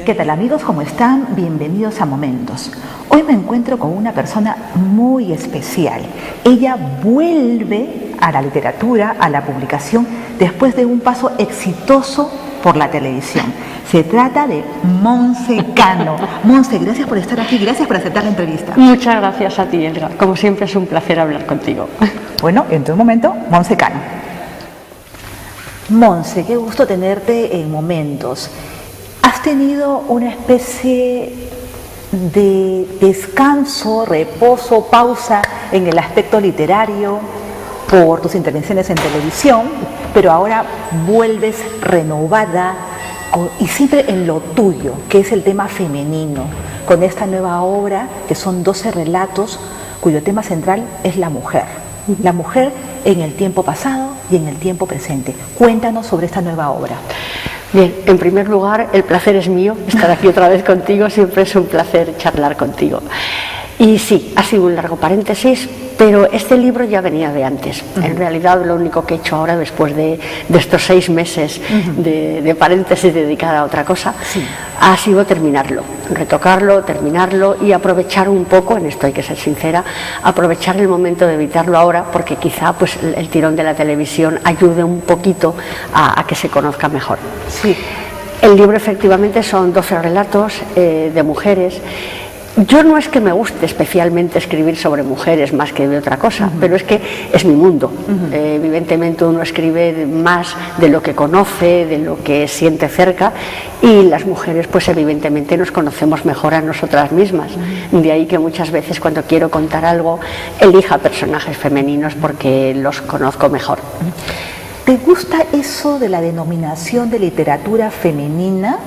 ¿Qué tal amigos? ¿Cómo están? Bienvenidos a Momentos. Hoy me encuentro con una persona muy especial. Ella vuelve a la literatura, a la publicación, después de un paso exitoso por la televisión. Se trata de Montse Cano. Montse, gracias por estar aquí, gracias por aceptar la entrevista. Muchas gracias a ti, Elga. Como siempre es un placer hablar contigo. Bueno, en un momento, Montse Cano. Montse, qué gusto tenerte en Momentos. ¿Has tenido una especie de descanso, reposo, pausa en el aspecto literario por tus intervenciones en televisión, pero ahora vuelves renovada y siempre en lo tuyo, que es el tema femenino, con esta nueva obra que son 12 relatos cuyo tema central es la mujer en el tiempo pasado y en el tiempo presente? Cuéntanos sobre esta nueva obra. Bien, en primer lugar, el placer es mío estar aquí otra vez contigo, siempre es un placer charlar contigo. Y sí, ha sido un largo paréntesis, pero este libro ya venía de antes. En realidad lo único que he hecho ahora, después de estos 6 meses de paréntesis dedicada a otra cosa, ha sido terminarlo, retocarlo, terminarlo y aprovechar un poco, en esto hay que ser sincera, aprovechar el momento de editarlo ahora, porque quizá pues, el tirón de la televisión ayude un poquito a que se conozca mejor. Sí. El libro efectivamente son 12 relatos de mujeres. Yo no es que me guste especialmente escribir sobre mujeres más que de otra cosa, pero es que es mi mundo. Evidentemente uno escribe más de lo que conoce, de lo que siente cerca, y las mujeres pues evidentemente nos conocemos mejor a nosotras mismas. De ahí que muchas veces cuando quiero contar algo elija personajes femeninos porque los conozco mejor. ¿Te gusta eso de la denominación de literatura femenina?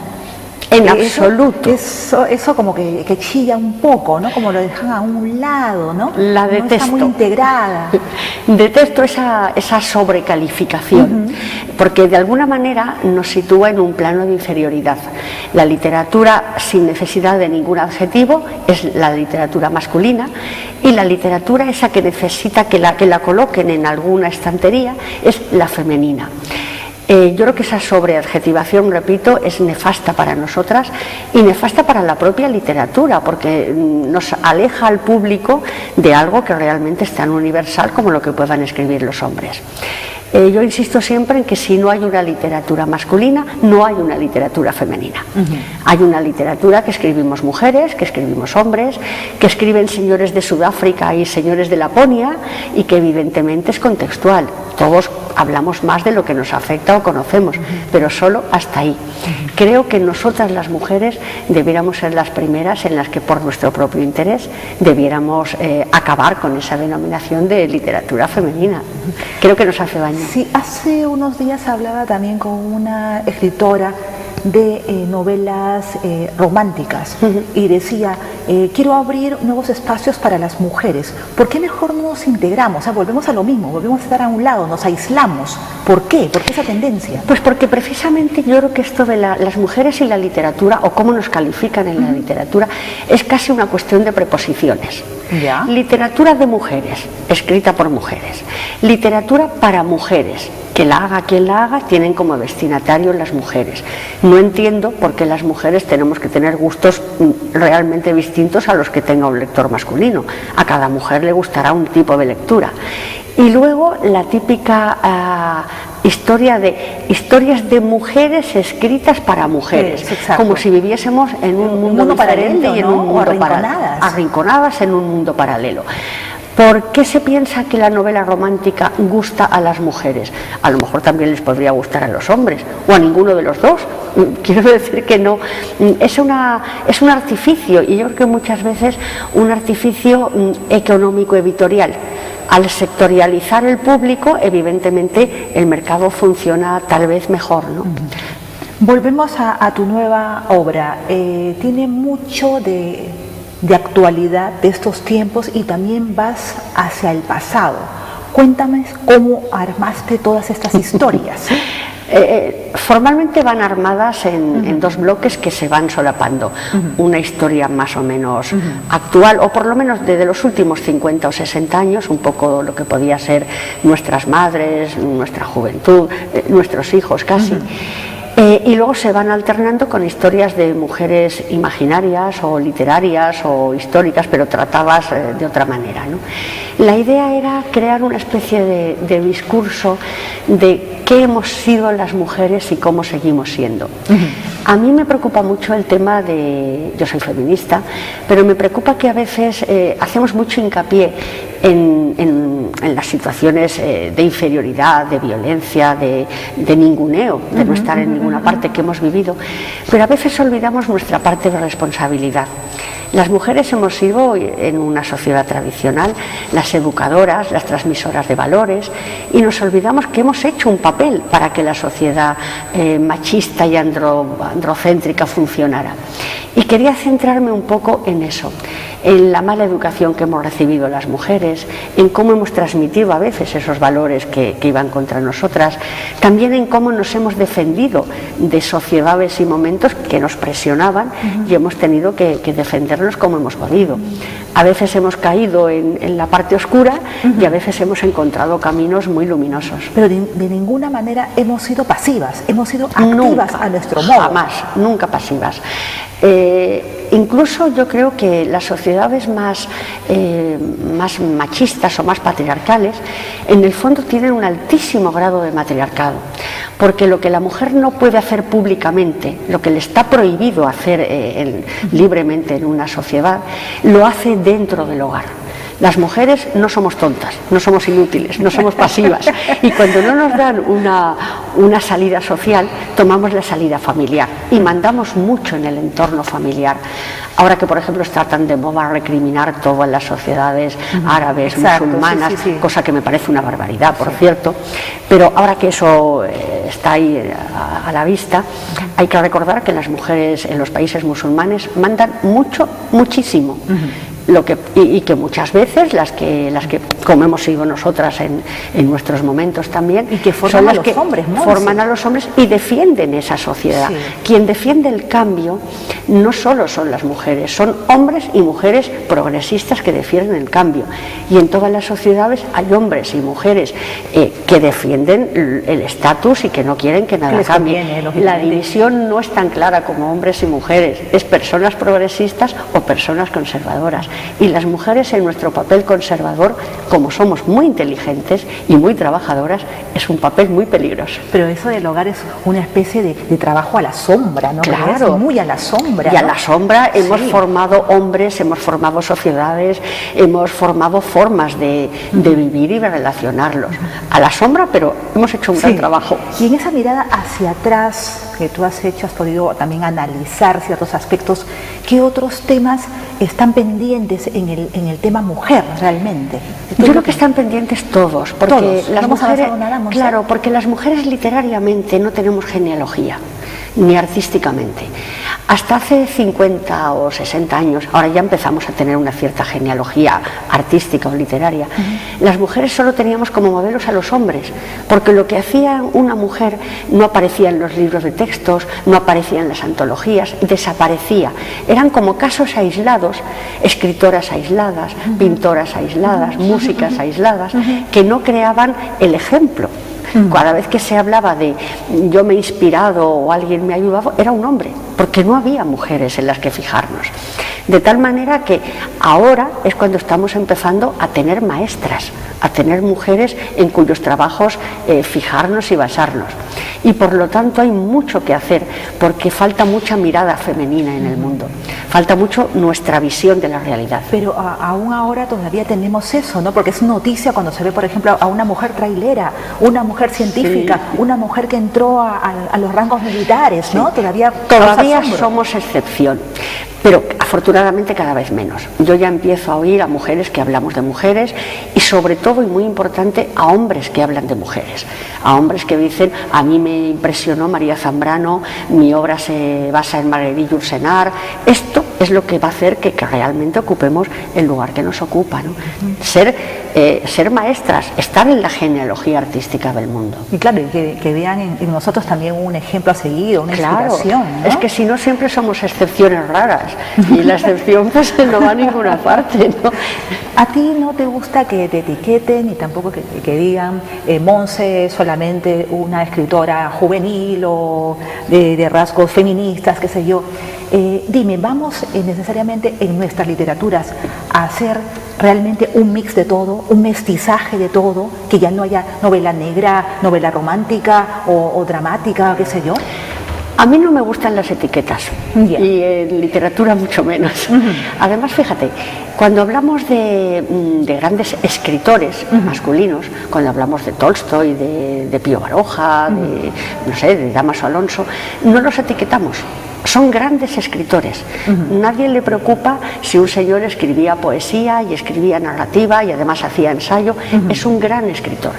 En absoluto. Eso como que chilla un poco, ¿no? Como lo dejan a un lado, ¿no? La detesto. No está muy integrada. Detesto esa sobrecalificación, porque de alguna manera nos sitúa en un plano de inferioridad. La literatura sin necesidad de ningún adjetivo es la literatura masculina, y la literatura esa que necesita que la coloquen en alguna estantería es la femenina. Yo creo que esa sobreadjetivación, repito, es nefasta para nosotras y nefasta para la propia literatura, porque nos aleja al público de algo que realmente es tan universal como lo que puedan escribir los hombres. Yo insisto siempre en que si no hay una literatura masculina, no hay una literatura femenina. Hay una literatura que escribimos mujeres, que escribimos hombres, que escriben señores de Sudáfrica y señores de Laponia, y que evidentemente es contextual. Todos hablamos más de lo que nos afecta o conocemos, pero solo hasta ahí. Creo que nosotras las mujeres debiéramos ser las primeras en las que por nuestro propio interés debiéramos acabar con esa denominación de literatura femenina. Creo que nos hace daño. Sí, hace unos días hablaba también con una escritora de novelas románticas y decía, quiero abrir nuevos espacios para las mujeres. ¿Por qué mejor no nos integramos? O sea, volvemos a lo mismo, volvemos a estar a un lado, nos aislamos. ¿Por qué? ¿Por qué esa tendencia? Pues porque precisamente yo creo que esto de las mujeres y la literatura, o cómo nos califican en la literatura, es casi una cuestión de preposiciones. ¿Ya? Literatura de mujeres, escrita por mujeres. Literatura para mujeres, que la haga quien la haga, tienen como destinatario las mujeres. No entiendo por qué las mujeres tenemos que tener gustos realmente distintos a los que tenga un lector masculino. A cada mujer le gustará un tipo de lectura. Y luego la típica historias de mujeres escritas para mujeres, como si viviésemos en un mundo paralelo, y en un mundo arrinconadas en un mundo paralelo. ¿Por qué se piensa que la novela romántica gusta a las mujeres? A lo mejor también les podría gustar a los hombres, o a ninguno de los dos. Quiero decir que no, es un artificio, y yo creo que muchas veces un artificio económico editorial. Al sectorializar el público, evidentemente el mercado funciona tal vez mejor, ¿no? Volvemos a tu nueva obra. Tiene mucho de actualidad de estos tiempos y también vas hacia el pasado. Cuéntame cómo armaste todas estas historias. Formalmente van armadas en 2 bloques que se van solapando. Una historia más o menos actual, o por lo menos desde los últimos 50 o 60 años, un poco lo que podía ser nuestras madres, nuestra juventud, nuestros hijos casi. Y luego se van alternando con historias de mujeres imaginarias o literarias o históricas, pero tratadas de otra manera, ¿no? La idea era crear una especie de discurso de qué hemos sido las mujeres y cómo seguimos siendo. A mí me preocupa mucho el tema de... Yo soy feminista, pero me preocupa que a veces hacemos mucho hincapié en las situaciones de inferioridad, de violencia, de ninguneo, de no estar en ninguna parte que hemos vivido, pero a veces olvidamos nuestra parte de responsabilidad. Las mujeres hemos sido, en una sociedad tradicional, las educadoras, las transmisoras de valores, y nos olvidamos que hemos hecho un papel para que la sociedad machista y androcéntrica funcionara. Y quería centrarme un poco en eso, en la mala educación que hemos recibido las mujeres, en cómo hemos transmitido a veces esos valores que iban contra nosotras, también en cómo nos hemos defendido de sociedades y momentos que nos presionaban y hemos tenido que defendernos como hemos podido. A veces hemos caído en la parte oscura y a veces hemos encontrado caminos muy luminosos. Pero de ninguna manera hemos sido pasivas, hemos sido activas nunca, a nuestro modo. Jamás, nunca pasivas. Incluso yo creo que las sociedades más machistas o más patriarcales, en el fondo tienen un altísimo grado de matriarcado, porque lo que la mujer no puede hacer públicamente, lo que le está prohibido hacer libremente en una sociedad, lo hace dentro del hogar. Las mujeres no somos tontas, no somos inútiles, no somos pasivas, y cuando no nos dan una salida social, tomamos la salida familiar y mandamos mucho en el entorno familiar. Ahora que, por ejemplo, tratan de moda recriminar todas las sociedades árabes, musulmanas, cosa que me parece una barbaridad, por cierto, pero ahora que eso está ahí a la vista, hay que recordar que las mujeres en los países musulmanes mandan mucho, muchísimo. Y que muchas veces las que como hemos sido nosotras en nuestros momentos también, y que forman son las a los que hombres, ¿no? forman a los hombres y defienden esa sociedad. Quien defiende el cambio no solo son las mujeres, son hombres y mujeres progresistas que defienden el cambio, y en todas las sociedades hay hombres y mujeres que defienden el estatus y que no quieren que nada cambie. La división no es tan clara como hombres y mujeres, es personas progresistas o personas conservadoras. Y las mujeres, en nuestro papel conservador, como somos muy inteligentes y muy trabajadoras, es un papel muy peligroso. Pero eso del hogar es una especie de trabajo a la sombra, ¿no? Claro. Es muy a la sombra. Y a la sombra hemos formado hombres, hemos formado sociedades, hemos formado formas de vivir y de relacionarlos. A la sombra, pero hemos hecho un gran trabajo. Y en esa mirada hacia atrás que tú has hecho, has podido también analizar ciertos aspectos. ¿Qué otros temas están pendientes en el tema mujer realmente? Yo creo que están pendientes todos, porque todos. Las ¿No mujeres, hemos nada, Montse? claro, porque las mujeres literariamente no tenemos genealogía, ni artísticamente. Hasta hace 50 o 60 años, ahora ya empezamos a tener una cierta genealogía artística o literaria, las mujeres solo teníamos como modelos a los hombres, porque lo que hacía una mujer no aparecía en los libros de textos, no aparecía en las antologías, desaparecía. Eran como casos aislados, escritoras aisladas, pintoras aisladas, músicas aisladas, que no creaban el ejemplo. Cada vez que se hablaba de yo me he inspirado o alguien me ha ayudado, era un hombre, porque no había mujeres en las que fijarnos. De tal manera que ahora es cuando estamos empezando a tener maestras, a tener mujeres en cuyos trabajos fijarnos y basarnos. Y por lo tanto hay mucho que hacer, porque falta mucha mirada femenina en el mundo, falta mucho nuestra visión de la realidad. Pero aún ahora todavía tenemos eso, ¿no? Porque es noticia cuando se ve, por ejemplo, a una mujer trailera, una mujer científica, una mujer que entró a los rangos militares, ¿no? Todavía somos excepción. Pero afortunadamente cada vez menos. Yo ya empiezo a oír a mujeres que hablamos de mujeres, y sobre todo, y muy importante, a hombres que hablan de mujeres. A hombres que dicen, a mí me impresionó María Zambrano, mi obra se basa en Marguerite Yourcenar. Esto es lo que va a hacer que realmente ocupemos el lugar que nos ocupa, ¿no? Ser ser maestras, estar en la genealogía artística del mundo. Y claro, y que vean en nosotros también un ejemplo a seguir, una inspiración, ¿no? Es que si no siempre somos excepciones raras y la excepción pues no va a ninguna parte, ¿no? ¿A ti no te gusta que te etiqueten y tampoco que digan Monse es solamente una escritora juvenil o de rasgos feministas, qué sé yo? Dime, ¿vamos necesariamente en nuestras literaturas a hacer realmente un mix de todo, un mestizaje de todo, que ya no haya novela negra, novela romántica o dramática, qué sé yo? A mí no me gustan las etiquetas, y en literatura mucho menos. Además, fíjate, cuando hablamos de grandes escritores masculinos, cuando hablamos de Tolstoy, de Pío Baroja, no sé, de Dámaso Alonso, no los etiquetamos. Son grandes escritores. Nadie le preocupa si un señor escribía poesía y escribía narrativa y además hacía ensayo. Es un gran escritor.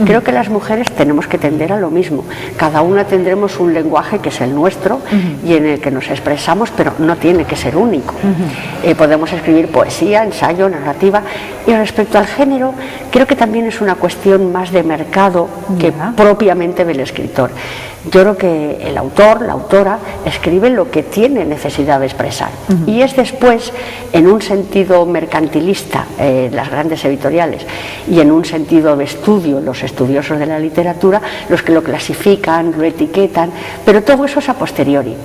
Creo que las mujeres tenemos que tender a lo mismo. Cada una tendremos un lenguaje que es el nuestro y en el que nos expresamos, pero no tiene que ser único. Podemos escribir poesía, ensayo, narrativa. Y respecto al género, creo que también es una cuestión más de mercado que propiamente del escritor. Yo creo que el autor, la autora, escribe lo que tiene necesidad de expresar. Y es después, en un sentido mercantilista, las grandes editoriales, y en un sentido de estudio, los estudiosos de la literatura, los que lo clasifican, lo etiquetan, pero todo eso es a posteriori.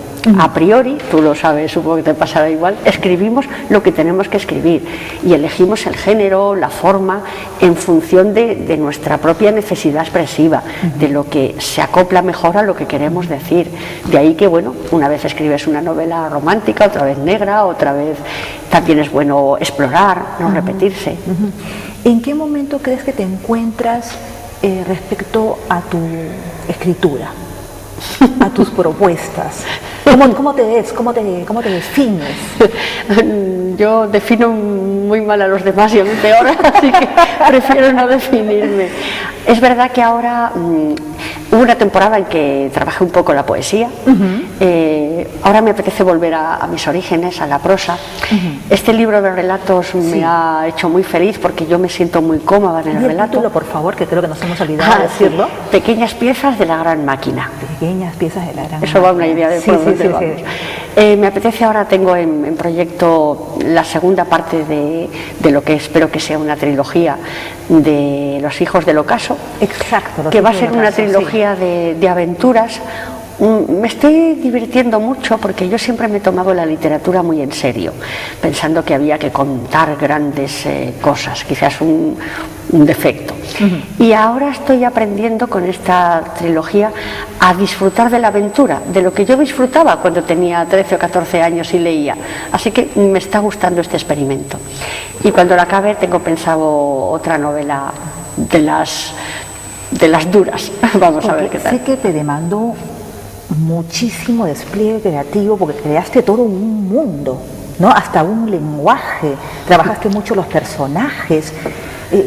A priori, tú lo sabes, supongo que te pasará igual, escribimos lo que tenemos que escribir y elegimos el género, la forma, en función de nuestra propia necesidad expresiva, de lo que se acopla mejor a lo que queremos decir. De ahí que, bueno, una vez escribes una novela romántica, otra vez negra, otra vez también es bueno explorar, no repetirse. ¿En qué momento crees que te encuentras respecto a tu escritura, a tus propuestas? ¿Cómo te ves? ¿Cómo te defines? Yo defino muy mal a los demás y a mí peor, así que prefiero no definirme. Es verdad que ahora hubo una temporada en que trabajé un poco la poesía. Ahora me apetece volver a mis orígenes, a la prosa. Este libro de relatos me ha hecho muy feliz porque yo me siento muy cómoda en el relato. El título, por favor, que creo que nos hemos olvidado de decirlo. Sí. Pequeñas piezas de la gran máquina. Pequeñas piezas de la gran máquina. Eso va una idea de por dónde vamos. Me apetece, ahora tengo en proyecto la segunda parte de lo que espero que sea una trilogía de Los hijos del ocaso. Exacto. Que va a ser una trilogía de aventuras. Me estoy divirtiendo mucho porque yo siempre me he tomado la literatura muy en serio, pensando que había que contar grandes cosas, quizás un defecto. Y ahora estoy aprendiendo con esta trilogía a disfrutar de la aventura, de lo que yo disfrutaba cuando tenía 13 o 14 años y leía. Así que me está gustando este experimento. Y cuando la acabe tengo pensado otra novela de las duras. Vamos a ver qué tal. Sé que te demandó muchísimo despliegue creativo porque creaste todo un mundo, ¿no? Hasta un lenguaje, trabajaste mucho los personajes.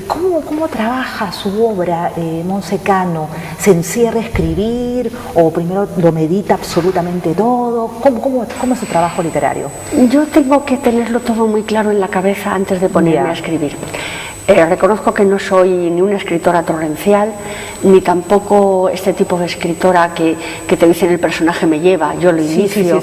¿Cómo trabaja su obra, Monse Cano? ¿Se encierra a escribir o primero lo medita absolutamente todo? ¿Cómo es su trabajo literario? Yo tengo que tenerlo todo muy claro en la cabeza antes de ponerme a escribir. Reconozco que no soy ni una escritora torrencial, ni tampoco este tipo de escritora que te dicen el personaje me lleva, yo lo inicio.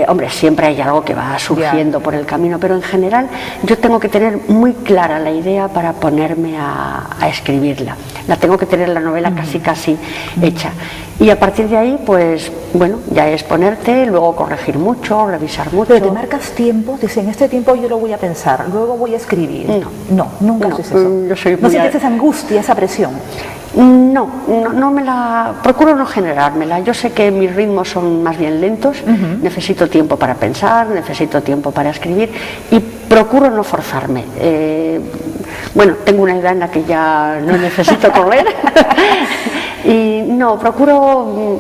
Hombre, siempre hay algo que va surgiendo por el camino, pero en general yo tengo que tener muy clara la idea para ponerme a escribirla. La tengo que tener la novela casi hecha. Y a partir de ahí, pues bueno, ya es ponerte, luego corregir mucho, revisar mucho. Pero te marcas tiempo, dices, en este tiempo yo lo voy a pensar, luego voy a escribir. Nunca haces eso. Yo soy ¿No sientes esa angustia, esa presión? No me la... Procuro no generármela. Yo sé que mis ritmos son más bien lentos, necesito tiempo para pensar, necesito tiempo para escribir y procuro no forzarme. Bueno, tengo una edad en la que ya no necesito correr y no, procuro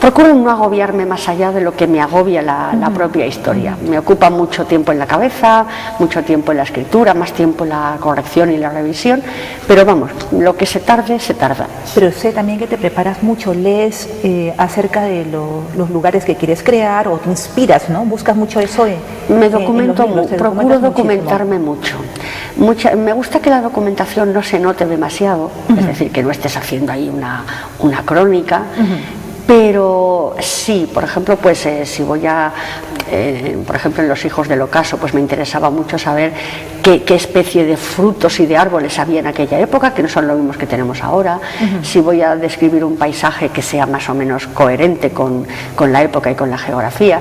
Procuro no agobiarme más allá de lo que me agobia la propia historia. Me ocupa mucho tiempo en la cabeza, mucho tiempo en la escritura, más tiempo en la corrección y la revisión, pero vamos, lo que se tarde, se tarda. Pero sé también que te preparas mucho, lees acerca de los lugares que quieres crear o te inspiras, ¿no? Buscas mucho eso me documento, procuro documentarme mucho. Me gusta que la documentación no se note demasiado, es decir, que no estés haciendo ahí una crónica, pero sí, por ejemplo, pues si voy por ejemplo, en Los hijos del ocaso, pues me interesaba mucho saber qué especie de frutos y de árboles había en aquella época, que no son los mismos que tenemos ahora. Si voy a describir un paisaje que sea más o menos coherente con la época y con la geografía,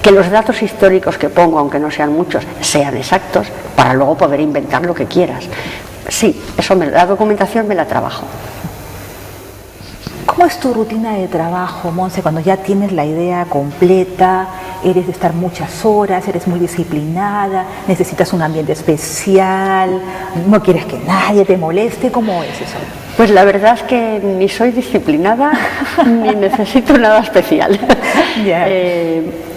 que los datos históricos que pongo, aunque no sean muchos, sean exactos, para luego poder inventar lo que quieras. Sí, la documentación me la trabajo. ¿Cómo es tu rutina de trabajo, Monse, cuando ya tienes la idea completa? ¿Eres de estar muchas horas? ¿Eres muy disciplinada? ¿Necesitas un ambiente especial? ¿No quieres que nadie te moleste? ¿Cómo es eso? Pues la verdad es que ni soy disciplinada ni necesito nada especial.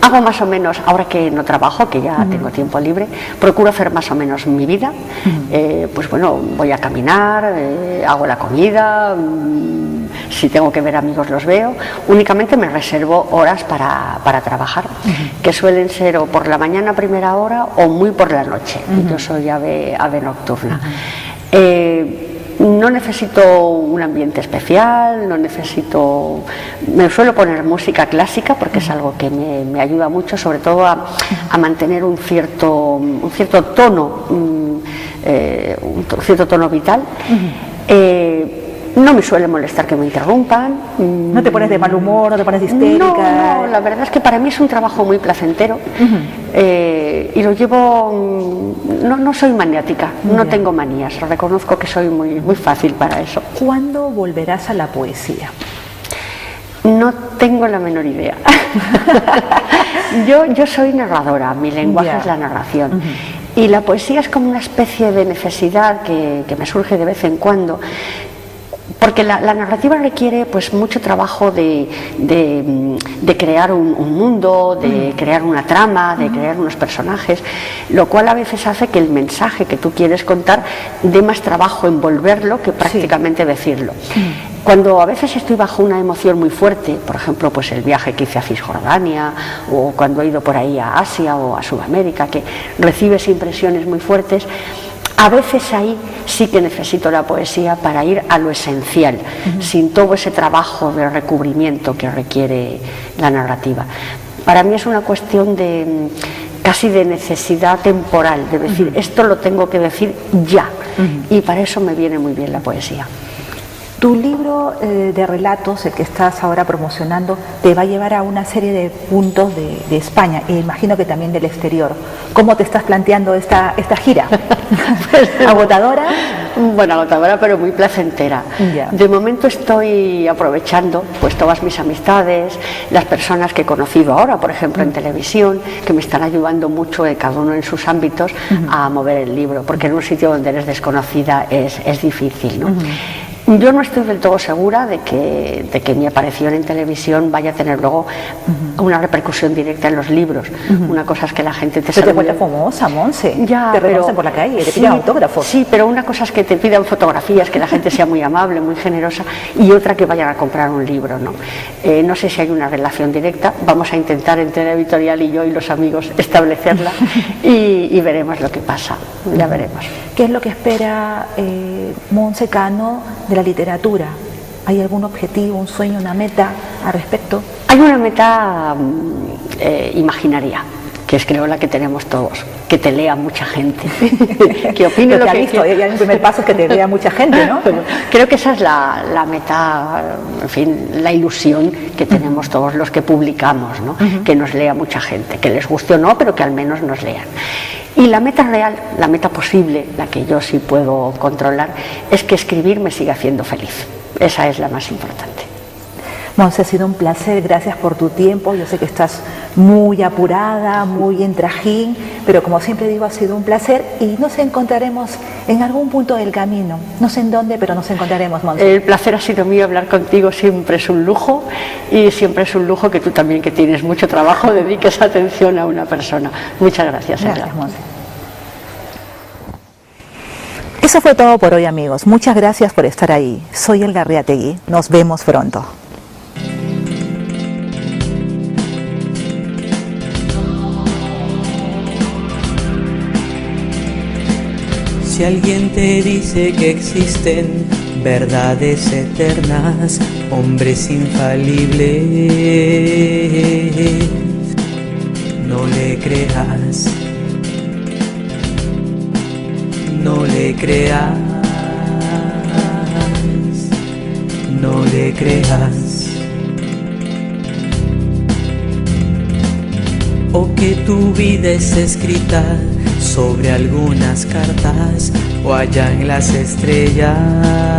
Hago más o menos, ahora que no trabajo, que ya tengo tiempo libre, procuro hacer más o menos mi vida. Pues bueno, voy a caminar, hago la comida, si tengo que ver amigos los veo. Únicamente me reservo horas para trabajar, que suelen ser o por la mañana a primera hora o muy por la noche. Yo soy ave nocturna. No necesito un ambiente especial, me suelo poner música clásica porque es algo que me ayuda mucho, sobre todo a mantener un cierto tono, un cierto tono vital. No me suele molestar que me interrumpan. ¿No te pones de mal humor, no te pones histérica? No, la verdad es que para mí es un trabajo muy placentero y lo llevo. No soy maniática, no tengo manías, reconozco que soy muy fácil para eso. ¿Cuándo volverás a la poesía? No tengo la menor idea. Yo soy narradora, mi lenguaje es la narración. Y la poesía es como una especie de necesidad que me surge de vez en cuando. Porque la narrativa requiere pues mucho trabajo de crear un mundo, de crear una trama, de crear unos personajes, lo cual a veces hace que el mensaje que tú quieres contar dé más trabajo envolverlo que prácticamente decirlo. Cuando a veces estoy bajo una emoción muy fuerte, por ejemplo, pues el viaje que hice a Cisjordania, o cuando he ido por ahí a Asia o a Sudamérica, que recibes impresiones muy fuertes, a veces ahí sí que necesito la poesía para ir a lo esencial, sin todo ese trabajo de recubrimiento que requiere la narrativa. Para mí es una cuestión casi de necesidad temporal, de decir, esto lo tengo que decir ya, y para eso me viene muy bien la poesía. Tu libro de relatos, el que estás ahora promocionando, te va a llevar a una serie de puntos de España e imagino que también del exterior. ¿Cómo te estás planteando esta gira? ¿Agotadora? Bueno, agotadora, pero muy placentera. De momento estoy aprovechando pues todas mis amistades, las personas que he conocido ahora, por ejemplo en televisión, que me están ayudando mucho, cada uno en sus ámbitos, a mover el libro, porque en un sitio donde eres desconocida es difícil, ¿no? Yo no estoy del todo segura de que mi aparición en televisión vaya a tener luego una repercusión directa en los libros. Una cosa es que la gente te salude. Pero te vuelves famosa, Monse. Ya, te reconocen por la calle, te piden autógrafos. Sí, pero una cosa es que te pidan fotografías, que la gente sea muy amable, muy generosa, y otra que vayan a comprar un libro, ¿no? No sé si hay una relación directa. Vamos a intentar entre la editorial y yo y los amigos establecerla y veremos lo que pasa. Ya veremos. ¿Qué es lo que espera Monse Cano de la literatura? ¿Hay algún objetivo, un sueño, una meta al respecto? Hay una meta imaginaria, que es creo la que tenemos todos, que te lea mucha gente, que opine lo que ha visto. El primer paso es que te lea mucha gente, ¿no? Creo que esa es la meta, en fin, la ilusión que tenemos todos los que publicamos, ¿no? Que nos lea mucha gente, que les guste o no, pero que al menos nos lean. Y la meta real, la meta posible, la que yo sí puedo controlar, es que escribir me siga haciendo feliz. Esa es la más importante. Monse, ha sido un placer, gracias por tu tiempo. Yo sé que estás muy apurada, muy en trajín, pero como siempre digo, ha sido un placer y nos encontraremos en algún punto del camino. No sé en dónde, pero nos encontraremos, Monse. El placer ha sido mío, hablar contigo siempre es un lujo, y siempre es un lujo que tú también, que tienes mucho trabajo, dediques atención a una persona. Muchas gracias. Gracias, Monse. Eso fue todo por hoy, amigos. Muchas gracias por estar ahí. Soy Elga Arriategui. Nos vemos pronto. Si alguien te dice que existen verdades eternas, hombres infalibles, no le creas, no le creas, no le creas. O que tu vida es escrita sobre algunas cartas o allá en las estrellas.